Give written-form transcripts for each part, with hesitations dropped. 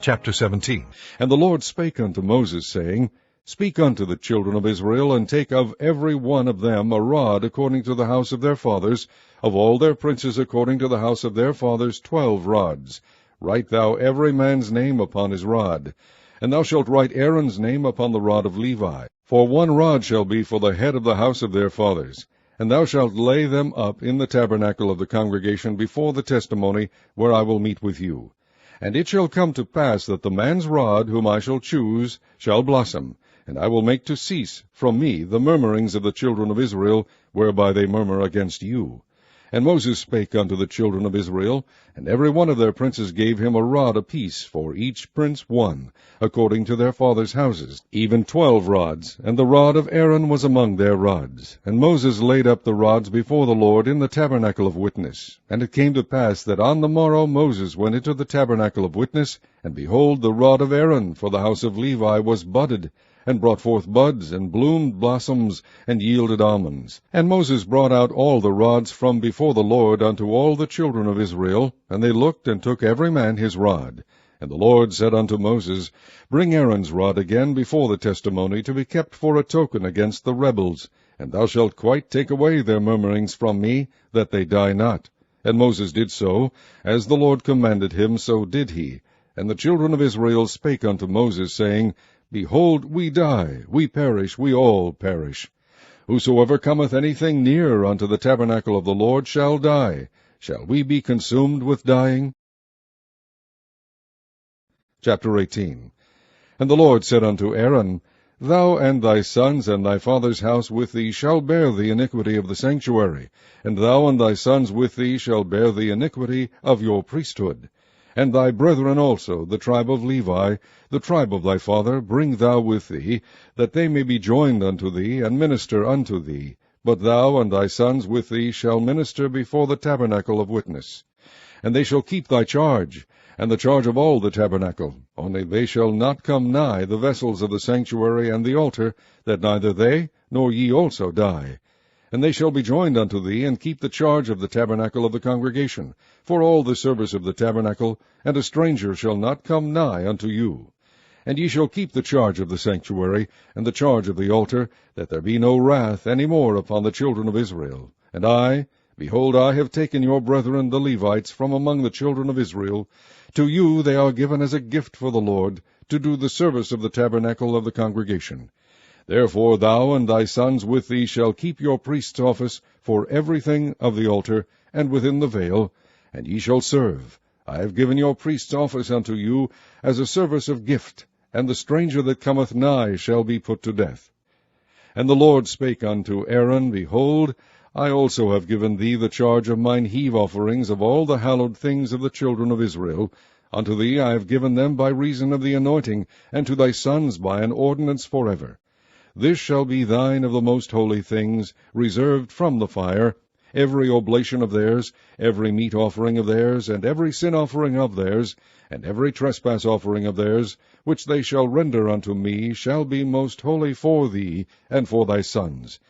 Chapter 17. And the Lord spake unto Moses, saying, Speak unto the children of Israel, and take of every one of them a rod according to the house of their fathers, of all their princes according to the house of their fathers 12 rods. Write thou every man's name upon his rod. And thou shalt write Aaron's name upon the rod of Levi. For 1 rod shall be for the head of the house of their fathers. And thou shalt lay them up in the tabernacle of the congregation before the testimony, where I will meet with you. And it shall come to pass that the man's rod, whom I shall choose, shall blossom, and I will make to cease from me the murmurings of the children of Israel, whereby they murmur against you. And Moses spake unto the children of Israel, and every one of their princes gave him a rod apiece, for each prince 1, according to their fathers' houses, even 12 rods, and the rod of Aaron was among their rods. And Moses laid up the rods before the Lord in the tabernacle of witness. And it came to pass that on the morrow Moses went into the tabernacle of witness, and behold, the rod of Aaron for the house of Levi was budded, and brought forth buds, and bloomed blossoms, and yielded almonds. And Moses brought out all the rods from before the Lord unto all the children of Israel, and they looked and took every man his rod. And the Lord said unto Moses, Bring Aaron's rod again before the testimony, to be kept for a token against the rebels, and thou shalt quite take away their murmurings from me, that they die not. And Moses did so, as the Lord commanded him, so did he. And the children of Israel spake unto Moses, saying, Behold, we die, we perish, we all perish. Whosoever cometh anything near unto the tabernacle of the Lord shall die. Shall we be consumed with dying? Chapter 18. And the Lord said unto Aaron, Thou and thy sons and thy father's house with thee shall bear the iniquity of the sanctuary, and thou and thy sons with thee shall bear the iniquity of your priesthood. And thy brethren also, the tribe of Levi, the tribe of thy father, bring thou with thee, that they may be joined unto thee, and minister unto thee. But thou and thy sons with thee shall minister before the tabernacle of witness. And they shall keep thy charge, and the charge of all the tabernacle. Only they shall not come nigh the vessels of the sanctuary and the altar, that neither they nor ye also die. And they shall be joined unto thee, and keep the charge of the tabernacle of the congregation, for all the service of the tabernacle, and a stranger shall not come nigh unto you. And ye shall keep the charge of the sanctuary, and the charge of the altar, that there be no wrath any more upon the children of Israel. And I, behold, I have taken your brethren the Levites from among the children of Israel. To you they are given as a gift for the Lord, to do the service of the tabernacle of the congregation. Therefore thou and thy sons with thee shall keep your priest's office for everything of the altar, and within the veil, and ye shall serve. I have given your priest's office unto you as a service of gift, and the stranger that cometh nigh shall be put to death. And the Lord spake unto Aaron, Behold, I also have given thee the charge of mine heave offerings of all the hallowed things of the children of Israel. Unto thee I have given them by reason of the anointing, and to thy sons by an ordinance forever. This shall be thine of the most holy things, reserved from the fire, every oblation of theirs, every meat offering of theirs, and every sin offering of theirs, and every trespass offering of theirs, which they shall render unto me, shall be most holy for thee and for thy sons.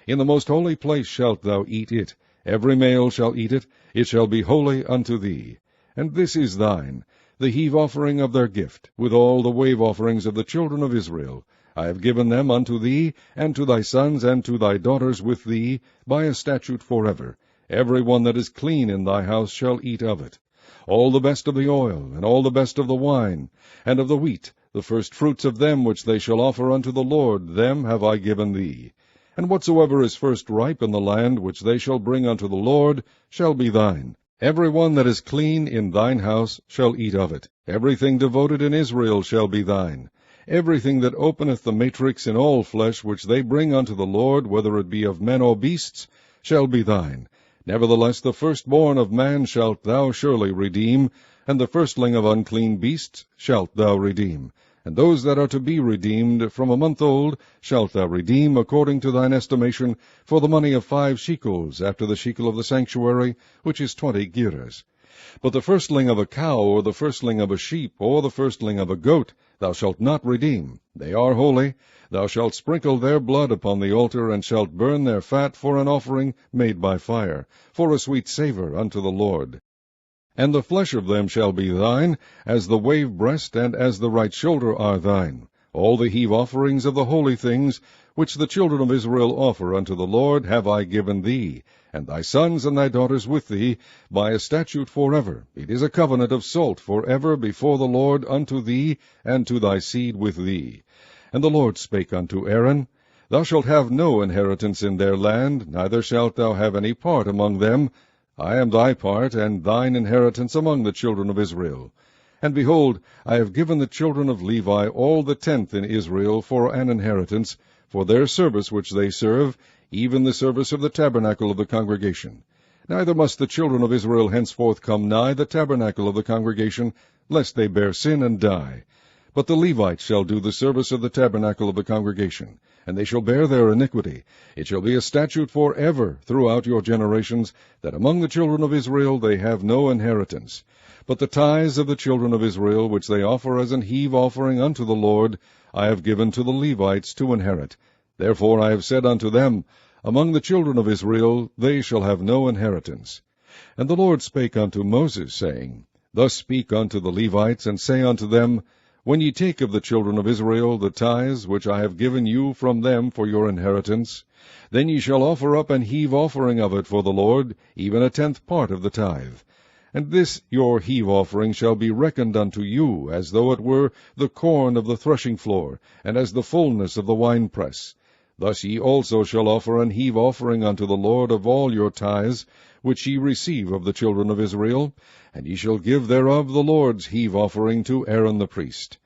In the most holy place shalt thou eat it, every male shall eat it, it shall be holy unto thee. And this is thine, the heave offering of their gift, with all the wave offerings of the children of Israel. I have given them unto thee, and to thy sons, and to thy daughters with thee, by a statute forever. Every one that is clean in thy house shall eat of it. All the best of the oil, and all the best of the wine, and of the wheat, the first fruits of them which they shall offer unto the Lord, them have I given thee. And whatsoever is first ripe in the land, which they shall bring unto the Lord, shall be thine. Every one that is clean in thine house shall eat of it. Everything devoted in Israel shall be thine. Everything that openeth the matrix in all flesh, which they bring unto the Lord, whether it be of men or beasts, shall be thine. Nevertheless the firstborn of man shalt thou surely redeem, and the firstling of unclean beasts shalt thou redeem. And those that are to be redeemed from a month old shalt thou redeem according to thine estimation, for the money of 5 shekels, after the shekel of the sanctuary, which is 20 gerahs. But the firstling of a cow, or the firstling of a sheep, or the firstling of a goat, thou shalt not redeem. They are holy. Thou shalt sprinkle their blood upon the altar, and shalt burn their fat for an offering made by fire, for a sweet savour unto the Lord. And the flesh of them shall be thine, as the wave breast and as the right shoulder are thine. All the heave offerings of the holy things, which the children of Israel offer unto the Lord, have I given thee, and thy sons and thy daughters with thee, by a statute forever. It is a covenant of salt forever before the Lord unto thee, and to thy seed with thee. And the Lord spake unto Aaron, Thou shalt have no inheritance in their land, neither shalt thou have any part among them. I am thy part, and thine inheritance among the children of Israel. And behold, I have given the children of Levi all the tenth in Israel for an inheritance, for their service which they serve, even the service of the tabernacle of the congregation. Neither must the children of Israel henceforth come nigh the tabernacle of the congregation, lest they bear sin and die. But the Levites shall do the service of the tabernacle of the congregation, and they shall bear their iniquity. It shall be a statute forever throughout your generations, that among the children of Israel they have no inheritance. But the tithes of the children of Israel, which they offer as an heave offering unto the Lord, I have given to the Levites to inherit. Therefore I have said unto them, Among the children of Israel they shall have no inheritance. And the Lord spake unto Moses, saying, Thus speak unto the Levites, and say unto them, When ye take of the children of Israel the tithes which I have given you from them for your inheritance, then ye shall offer up an heave offering of it for the Lord, even a tenth part of the tithe. And this your heave offering shall be reckoned unto you, as though it were the corn of the threshing floor, and as the fullness of the winepress. Thus ye also shall offer an heave offering unto the Lord of all your tithes, which ye receive of the children of Israel, and ye shall give thereof the Lord's heave offering to Aaron the priest.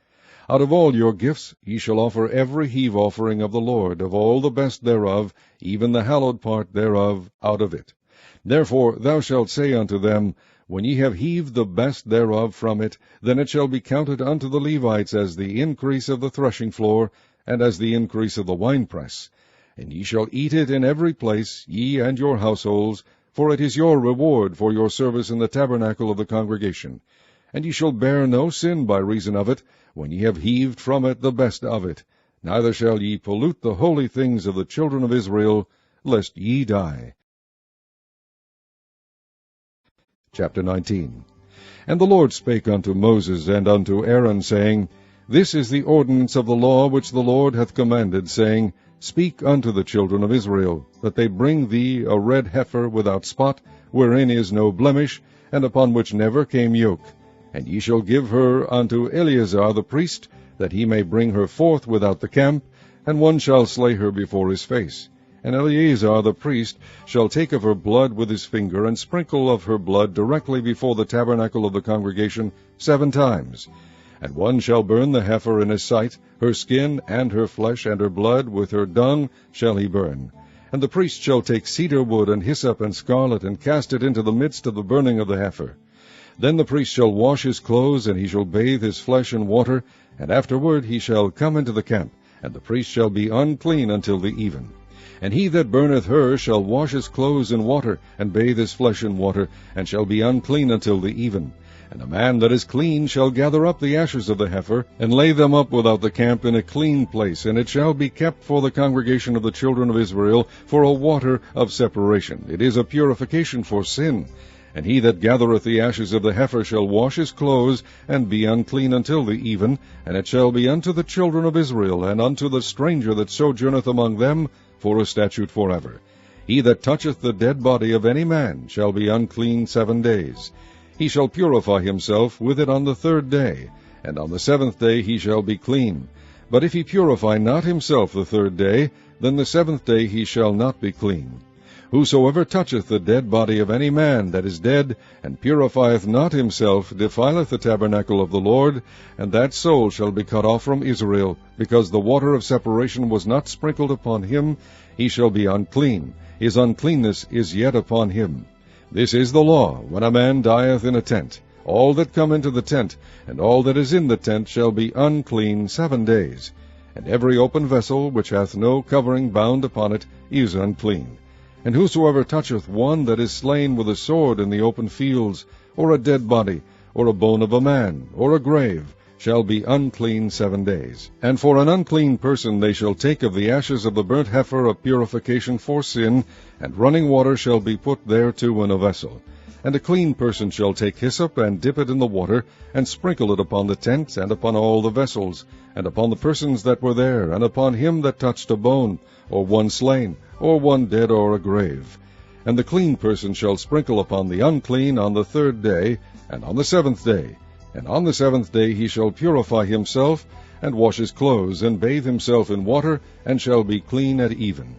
Out of all your gifts ye shall offer every heave offering of the Lord, of all the best thereof, even the hallowed part thereof, out of it. Therefore thou shalt say unto them, When ye have heaved the best thereof from it, then it shall be counted unto the Levites as the increase of the threshing floor, and as the increase of the winepress. And ye shall eat it in every place, ye and your households, for it is your reward for your service in the tabernacle of the congregation. And ye shall bear no sin by reason of it, when ye have heaved from it the best of it. Neither shall ye pollute the holy things of the children of Israel, lest ye die. Chapter 19. And the Lord spake unto Moses and unto Aaron, saying, This is the ordinance of the law which the Lord hath commanded, saying, Speak unto the children of Israel, that they bring thee a red heifer without spot, wherein is no blemish, and upon which never came yoke. And ye shall give her unto Eleazar the priest, that he may bring her forth without the camp, and one shall slay her before his face. And Eleazar the priest shall take of her blood with his finger, and sprinkle of her blood directly before the tabernacle of the congregation 7 times. And one shall burn the heifer in his sight, her skin, and her flesh, and her blood, with her dung shall he burn. And the priest shall take cedar wood, and hyssop, and scarlet, and cast it into the midst of the burning of the heifer. Then the priest shall wash his clothes, and he shall bathe his flesh in water, and afterward he shall come into the camp, and the priest shall be unclean until the even. And he that burneth her shall wash his clothes in water, and bathe his flesh in water, and shall be unclean until the even. And a man that is clean shall gather up the ashes of the heifer, and lay them up without the camp in a clean place, and it shall be kept for the congregation of the children of Israel for a water of separation. It is a purification for sin. And he that gathereth the ashes of the heifer shall wash his clothes, and be unclean until the even, and it shall be unto the children of Israel, and unto the stranger that sojourneth among them, for a statute forever. He that toucheth the dead body of any man shall be unclean 7 days. He shall purify himself with it on the 3rd day, and on the 7th day he shall be clean. But if he purify not himself the 3rd day, then the 7th day he shall not be clean. Whosoever toucheth the dead body of any man that is dead, and purifieth not himself, defileth the tabernacle of the Lord, and that soul shall be cut off from Israel, because the water of separation was not sprinkled upon him. He shall be unclean. His uncleanness is yet upon him. This is the law, when a man dieth in a tent. All that come into the tent, and all that is in the tent, shall be unclean 7 days. And every open vessel, which hath no covering bound upon it, is unclean. And whosoever toucheth one that is slain with a sword in the open fields, or a dead body, or a bone of a man, or a grave, shall be unclean 7 days. And for an unclean person they shall take of the ashes of the burnt heifer a purification for sin, and running water shall be put thereto in a vessel. And a clean person shall take hyssop, and dip it in the water, and sprinkle it upon the tent, and upon all the vessels, and upon the persons that were there, and upon him that touched a bone, or one slain, or one dead, or a grave. And the clean person shall sprinkle upon the unclean on the 3rd day, and on the 7th day. And on the 7th day he shall purify himself, and wash his clothes, and bathe himself in water, and shall be clean at even.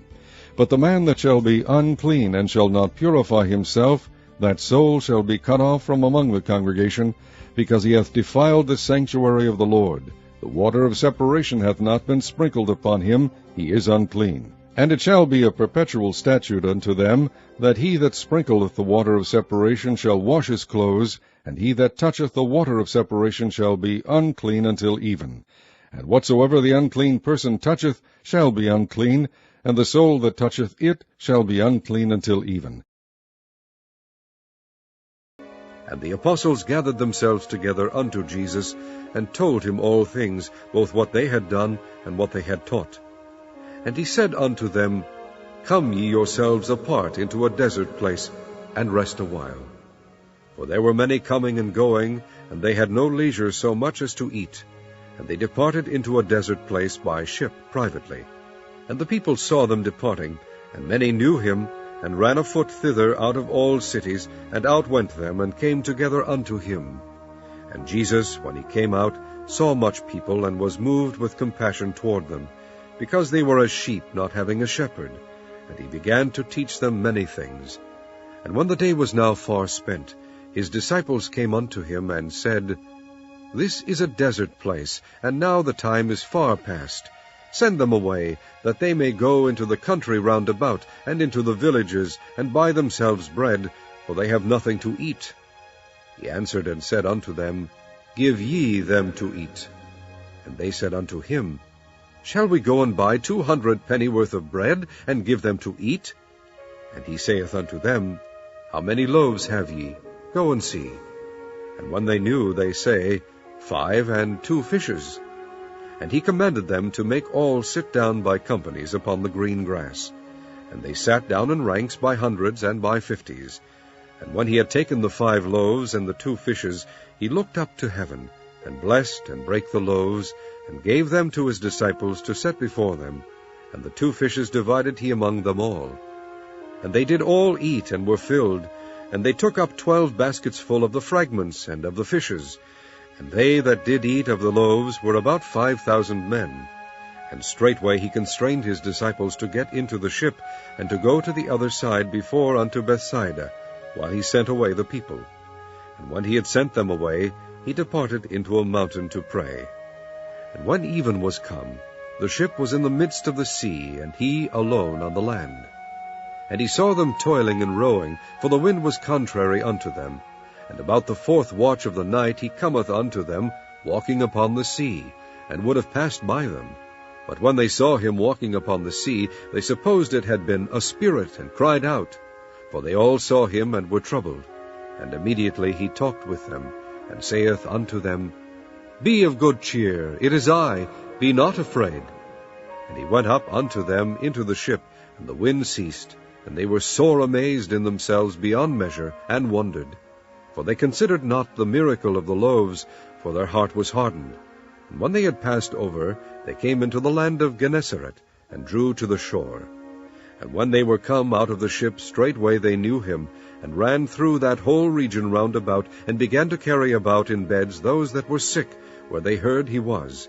But the man that shall be unclean, and shall not purify himself, that soul shall be cut off from among the congregation, because he hath defiled the sanctuary of the Lord. The water of separation hath not been sprinkled upon him, he is unclean. And it shall be a perpetual statute unto them, that he that sprinkleth the water of separation shall wash his clothes, and he that toucheth the water of separation shall be unclean until even. And whatsoever the unclean person toucheth shall be unclean, and the soul that toucheth it shall be unclean until even. And the apostles gathered themselves together unto Jesus, and told him all things, both what they had done, and what they had taught. And he said unto them, Come ye yourselves apart into a desert place, and rest a while. For there were many coming and going, and they had no leisure so much as to eat. And they departed into a desert place by ship privately. And the people saw them departing, and many knew him, and ran afoot thither out of all cities, and outwent them, and came together unto him. And Jesus, when he came out, saw much people, and was moved with compassion toward them, because they were as sheep not having a shepherd. And he began to teach them many things. And when the day was now far spent, his disciples came unto him, and said, This is a desert place, and now the time is far past. Send them away, that they may go into the country round about, and into the villages, and buy themselves bread, for they have nothing to eat. He answered and said unto them, Give ye them to eat. And they said unto him, Shall we go and buy 200 pennyworth of bread, and give them to eat? And he saith unto them, How many loaves have ye? Go and see. And when they knew, they say, 5 and 2 fishes. And he commanded them to make all sit down by companies upon the green grass. And they sat down in ranks by hundreds and by 50s. And when he had taken the 5 loaves and the 2 fishes, he looked up to heaven, and blessed, and brake the loaves, and gave them to his disciples to set before them. And the 2 fishes divided he among them all. And they did all eat, and were filled. And they took up 12 baskets full of the fragments and of the fishes. And they that did eat of the loaves were about 5,000 men. And straightway he constrained his disciples to get into the ship, and to go to the other side before unto Bethsaida, while he sent away the people. And when he had sent them away, he departed into a mountain to pray. And when even was come, the ship was in the midst of the sea, and he alone on the land. And he saw them toiling and rowing, for the wind was contrary unto them. And about the 4th watch of the night he cometh unto them, walking upon the sea, and would have passed by them. But when they saw him walking upon the sea, they supposed it had been a spirit, and cried out. For they all saw him, and were troubled. And immediately he talked with them, and saith unto them, Be of good cheer, it is I, be not afraid. And he went up unto them into the ship, and the wind ceased, and they were sore amazed in themselves beyond measure, and wondered. For they considered not the miracle of the loaves, for their heart was hardened. And when they had passed over, they came into the land of Gennesaret, and drew to the shore. And when they were come out of the ship, straightway they knew him, and ran through that whole region round about, and began to carry about in beds those that were sick, where they heard he was.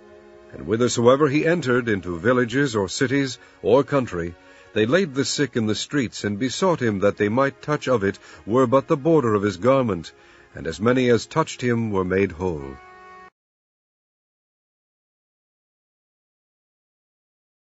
And whithersoever he entered, into villages or cities or country, they laid the sick in the streets, and besought him that they might touch of it, were but the border of his garment. And as many as touched him were made whole.